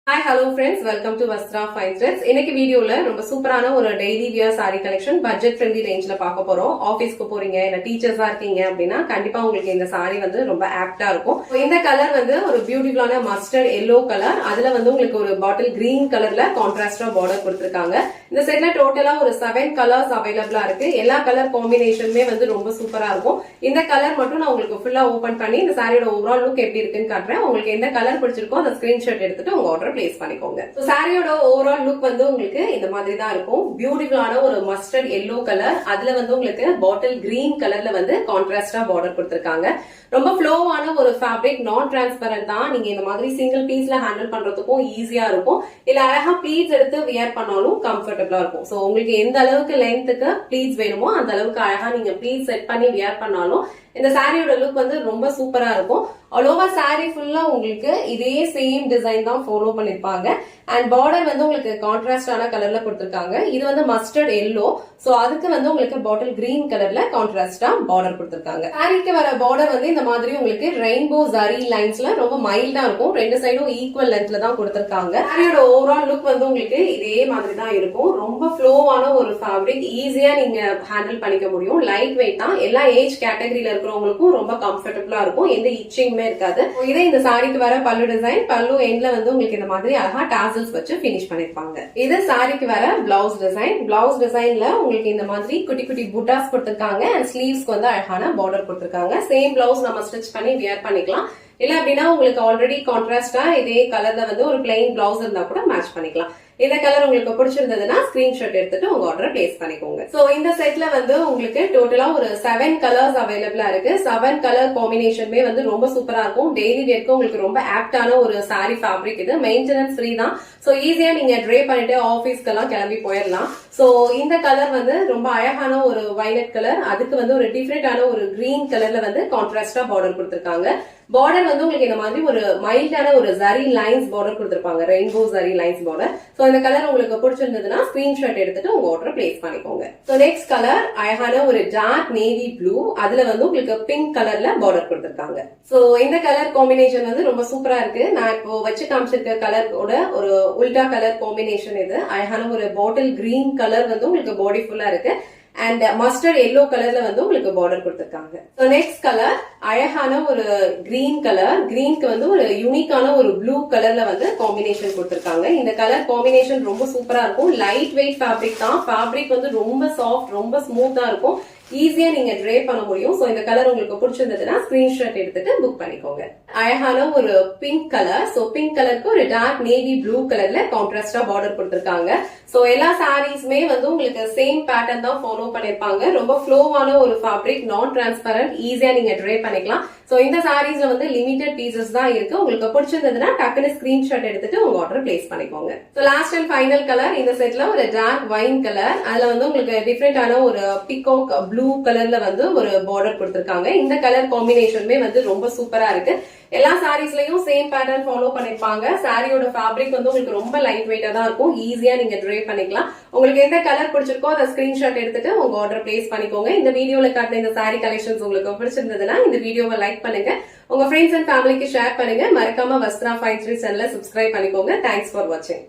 Hi, hello friends. Welcome to Vastra Fine Threads. இன்னைக்கு வீடியோல ரொம்ப சூப்பரான ஒரு daily wear saree collection budget friendly ரேஞ்ச்ல பார்க்க போறோம். ஆபீஸ்க்கு போறீங்க இல்ல டீச்சர்ஸா இருக்கீங்க அப்படின்னா கண்டிப்பா உங்களுக்கு இந்த saree வந்து ரொம்ப ஆப்டா இருக்கும். இந்த கலர் வந்து ஒரு பியூட்டிஃபுல்லான மஸ்டர்ட் எல்லோ கலர். அதுல வந்து உங்களுக்கு ஒரு பாட்டில் கிரீன் கலர்ல கான்ட்ராஸ்டா பார்டர் கொடுத்திருக்காங்க. இந்த செட்ல டோட்டலா ஒரு 7 கலர்ஸ் அவைலபிளா இருக்கு. எல்லா கலர் காம்பினேஷனுமே வந்து ரொம்ப சூப்பரா இருக்கும். இந்த கலர் மட்டும் நான் உங்களுக்கு ஃபுல்லா ஓபன் பண்ணி இந்த சாரியோட ஓவரால் லுக் எப்படி இருக்குன்னு காட்டுறேன். உங்களுக்கு எந்த கலர் பிடிச்சிருக்கோ அந்த ஸ்கிரீன்ஷாட் எடுத்துட்டு உங்க ஆர்டர் பிளேஸ் பண்ணிக்கோங்க. சாரியோட ஓவரால் லுக் வந்து உங்களுக்கு இந்த மாதிரி தான் இருக்கும். பியூட்டிஃபுல்லான ஒரு மஸ்டர்ட் எல்லோ கலர். அதுல வந்து உங்களுக்கு பாட்டில் கிரீன் கலர்ல வந்து கான்ட்ராஸ்டா பார்டர் கொடுத்திருக்காங்க. ரொம்ப ஃப்ளோவான ஒரு ஃபேப்ரிக், நான் டிரான்ஸ்பரண்ட் தான். நீங்க இந்த மாதிரி சிங்கிள் பீஸ்ல ஹேண்டில் பண்றதுக்கும் ஈஸியா இருக்கும். இல்ல அழகா ப்ளீட்ஸ் எடுத்து வியர் பண்ணாலும் கம்ஃபர்டபுளா இருக்கும். சோ உங்களுக்கு எந்த அளவுக்கு லென்த்துக்கு ப்ளீட்ஸ் வேணுமோ அந்த அளவுக்கு அழகா நீங்க ப்ளீட்ஸ் செட் பண்ணி வியர் பண்ணாலும் இந்த சாரியோட லுக் வந்து ரொம்ப சூப்பரா இருக்கும். ஆல் ஓவர் சாரி ஃபுல்லா உங்களுக்கு இதே சேம் டிசைன் தான் ஃபாலோ பண்ணிருப்பாங்க. அண்ட் பார்டர் வந்து உங்களுக்கு கான்ட்ராஸ்டான கலர்ல கொடுத்திருக்காங்க. இது வந்து மஸ்டர்ட் எல்லோ. சோ அதுக்கு வந்து உங்களுக்கு பாட்டில் கிரீன் கலர்ல கான்ட்ராஸ்டா பார்டர் கொடுத்திருக்காங்க. சாரிக்கு வர பார்டர் வந்து இந்த மாதிரி உங்களுக்கு ரெயின்போ ஜரி லைன்ஸ்ல ரொம்ப மைல்டா இருக்கும். ரெண்டு சைடும் ஈக்குவல் லென்த்ல தான் கொடுத்திருக்காங்க. சாரியோட ஓவரால் லுக் வந்து உங்களுக்கு இதே மாதிரி தான் இருக்கும். ரொம்ப ஃப்ளோவான ஒரு ஃபேப்ரிக், ஈஸியா நீங்க ஹேண்டில் பண்ணிக்க முடியும். லைட் வெயிட் தான். எல்லா ஏஜ் கேட்டகரியில இருக்கிறவங்களுக்கும் ரொம்ப கம்ஃபர்டபுளா இருக்கும். எந்த இச்சிங்குமே இருக்காது. இதே இந்த சாரிக்கு வர பல்லு டிசைன், பல்லு எண்ட்ல வந்து உங்களுக்கு இந்த மாதிரி அழகா டாசல்ஸ் வச்சு பினிஷ் பண்ணிருப்பாங்க. இது சாரிக்கு வர பிளவுஸ் டிசைன். பிளவுஸ் டிசைன்ல உங்களுக்கு இந்த மாதிரி குட்டி குட்டி புட்டாஸ் கொடுத்திருக்காங்க. அண்ட் ஸ்லீவ்ஸ்க்கு வந்து அழகான பார்டர் கொடுத்திருக்காங்க. சேம் பிளவுஸ் நம்ம ஸ்டிச் பண்ணி வியர் பண்ணிக்கலாம். இல்ல அப்படின்னா உங்களுக்கு ஆல்ரெடி கான்ட்ராஸ்டா இதே கலர்ல வந்து ஒரு பிளைன் பிளவுஸ் இருந்தா கூட மேட்ச் பண்ணிக்கலாம். இந்த கலர் உங்களுக்கு பிடிச்சிருந்ததுன்னா ஸ்கிரீன்ஷாட் எடுத்துட்டு உங்க ஆர்டர் பிளேஸ் பண்ணிக்கோங்க. சோ இந்த செட்ல வந்து உங்களுக்கு டோட்டலா ஒரு 7 கலர்ஸ் அவைலபிளா இருக்கு. 7 கலர் காம்பினேஷனுமே வந்து ரொம்ப சூப்பரா இருக்கும். டெய்லி வேர்க்கு உங்களுக்கு ரொம்ப ஆப்டான ஒரு சாரி ஃபேப்ரிக். இது மெயின்டெனன்ஸ் ஃப்ரீ தான். சோ ஈஸியா நீங்க ட்ரே பண்ணிட்டு ஆபீஸ்க்கு எல்லாம் கிளம்பி போயிடலாம். சோ இந்த கலர் வந்து ரொம்ப அழகான ஒரு வயலட் கலர். அதுக்கு வந்து ஒரு டிஃபரெண்டான ஒரு கிரீன் கலர்ல வந்து கான்ட்ராஸ்டா பார்டர் கொடுத்திருக்காங்க. பார்டர் வந்து உங்களுக்கு இந்த மாதிரி ஒரு மைல்டான ஒரு ஜரி லைன்ஸ் பார்டர் கொடுத்திருப்பாங்க. Rainbow zari lines border. So இந்த கலர் உங்களுக்கு பிடிச்சிருந்ததுன்னா ஸ்கிரீன்ஷாட் எடுத்துட்டு உங்க ஆர்டர் பிளேஸ் பண்ணிக்கோங்க. சோ நெக்ஸ்ட் கலர் அழகான ஒரு டார்க் நேவி ப்ளூ. அதுல வந்து உங்களுக்கு பிங்க் கலர்ல பார்டர் கொடுத்திருக்காங்க. சோ இந்த கலர் காம்பினேஷன் வந்து ரொம்ப சூப்பரா இருக்கு. நான் இப்போ வச்சு காமிச்சிருக்க கலரோட ஒரு உல்டா கலர் காம்பினேஷன். இது அழகான ஒரு பாட்டில் கிரீன் கலர் வந்து உங்களுக்கு பாடி ஃபுல்லா இருக்கு. அண்ட் மஸ்டர்ட் எல்லோ கலர்ல வந்து உங்களுக்கு பார்டர் கொடுத்திருக்காங்க. நெக்ஸ்ட் கலர் அழகான ஒரு கிரீன் கலர். கிரீனுக்கு வந்து ஒரு யூனிக்கான ஒரு ப்ளூ கலர்ல வந்து காம்பினேஷன் கொடுத்திருக்காங்க. இந்த கலர் காம்பினேஷன் ரொம்ப சூப்பரா இருக்கும். லைட் வெயிட் ஃபேப்ரிக் தான். ஃபேப்ரிக் வந்து ரொம்ப சாஃப்ட், ரொம்ப ஸ்மூத்தா இருக்கும். ஈஸியா நீங்க ட்ரே பண்ண முடியும். சோ இந்த கலர் உங்களுக்கு பிடிச்சிருந்ததுன்னா ஸ்கிரீன்ஷாட் எடுத்துட்டு புக் பண்ணிக்கோங்க. அழகான ஒரு பிங்க் கலர். சோ பிங்க் கலருக்கு ஒரு டார்க் நேவி ப்ளூ கலர்ல கான்ட்ராஸ்டா பார்டர் கொடுத்திருக்காங்க. சோ எல்லா சாரீஸ்மே வந்து உங்களுக்கு சேம் பேட்டர்ன் தான் ஃபாலோ பண்ணிருப்பாங்க. ரொம்ப ஃப்ளோவான ஒரு ஃபேப்ரிக், நான் டிரான்ஸ்பரண்ட், ஈஸியா நீங்க ட்ரே பண்ணிக்கலாம். சோ இந்த சாரீஸ்ல வந்து லிமிடெட் பீசஸ் தான் இருக்கு. உங்களுக்கு பிடிச்சிருந்ததுன்னா டக்குனு ஸ்கிரீன்ஷாட் எடுத்துட்டு உங்க ஆர்டர் பிளேஸ் பண்ணிக்கோங்க. So last and final colour இந்த செட்ல ஒரு டார்க் வைன் கலர். அதுல வந்து உங்களுக்கு டிஃபரெண்டான ஒரு பிகாக் ப்ளூ கலர்ல வந்து ஒரு பார்டர் கொடுத்திருக்காங்க. இந்த கலர் காம்பினேஷனுமே வந்து ரொம்ப சூப்பரா இருக்கு. எல்லா சாரீஸ்லயும் சேம் பேட்டர்ன் ஃபாலோ பண்ணிருப்பாங்க. சாரியோட ஃபேப்ரிக் வந்து உங்களுக்கு ரொம்ப லைட் வெயிட்டா தான் இருக்கும். ஈஸியா நீங்க ட்ரே பண்ணிக்கலாம். உங்களுக்கு எந்த கலர் பிடிச்சிருக்கோ அதை ஸ்கிரீன்ஷாட் எடுத்துட்டு உங்க ஆர்டர் பிளேஸ் பண்ணிக்கோங்க. இந்த வீடியோல காட்டின இந்த சாரி கலெக்ஷன்ஸ் உங்களுக்கு பிடிச்சிருந்ததுன்னா இந்த வீடியோவை லைக் பண்ணுங்க. உங்க ஃப்ரெண்ட்ஸ் அண்ட் ஃபேமிலிக்கு ஷேர் பண்ணுங்க. மறக்காம வஸ்த்ரா ஃபைன் த்ரெட்ஸ் சேனலை சப்ஸ்கிரைப் பண்ணிக்கோங்க. தேங்க்ஸ் ஃபார் வாட்சிங்.